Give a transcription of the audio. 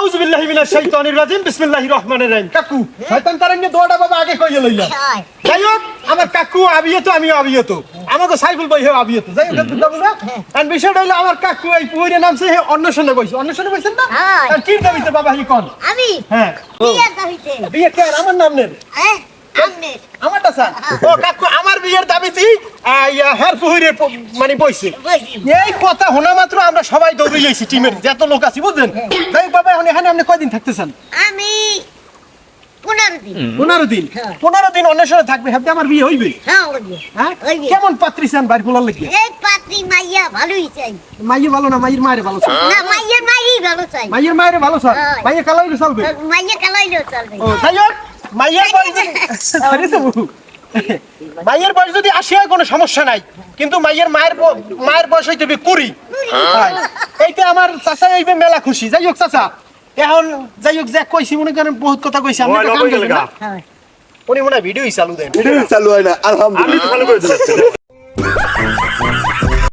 আউযু বিল্লাহি মিনাশ শাইতানির রাজিম বিসমিল্লাহির রহমানির রহিম। কাকু শয়তান তারান্নে দোয়াটা বাবা আগে কইয়ে লইলাম। যাই হোক আমার কাকু আবিয়ত আমিও আবিয়ত, আমাকে সাইফুল ভাই হেও আবিয়ত। যাই হোক দাদু না আর বিষয়টা হইলো আমার কাকু এই পুইরে নামছে হে অন্নশনে বইছে। অন্নশনে বইছেন না? আর কি দাবিতে বাবা হি কোন? আমি হ্যাঁ বিয়ের দাবিতে। বিয়ে কে আমার নাম নেন? হ্যাঁ আমনে আমারটা স্যার। ও কাকু আমার বিয়ের দাবিতে হের পুইরে মানে বইছে। বইছি। এই কথা শোনা মাত্র আমরা সবাই দৌড়ে যাইছি টিমের যত লোক আছে বুঝলেন। যাই হোক বাবা এখন এখানে আপনি কয়দিন থাকতেছেন? আমি 15 দিন। 15 দিন। হ্যাঁ। 15 দিন অন্বেষণে থাকবে, হাতে আমার বিয়ে হইবে। হ্যাঁ হইবে। হ্যাঁ হইবে। কেমন পাত্রী চান বাড়ি ফুলার লাগবে? এই পাত্রী মাইয়া ভালোই চাই। মাইয়ে ভালো না মাইয়ের মায়ের ভালো চান? না মাইয়ের মাইই ভালো চাই। মাইয়ের মায়ের ভালো চান? হ্যাঁ। মাইয়ে কালাইলে চলবে? মাইয়া কালাইলেও চলবে। ও যাই হোক মাইয়ের বয়স আরে তো মাইয়ের বয়স যদি 80 হয় কোনো সমস্যা নাই, কিন্তু মাইয়ের মায়ের বয়স হইতে হবে 20। এইটা আমার চাচা হইবে মেলা খুশি। যাই হোক চাচা এখন যাই হোক যা কইছি মনে করেন বহুত কথা কইছি আমি একটা কাম করি না। হ্যাঁ। উনি মনে হয় ভিডিওই চালু দেন। ভিডিও চালু হয় না আলহামদুলিল্লাহ। আমি তো ভালো করে দিচ্ছি।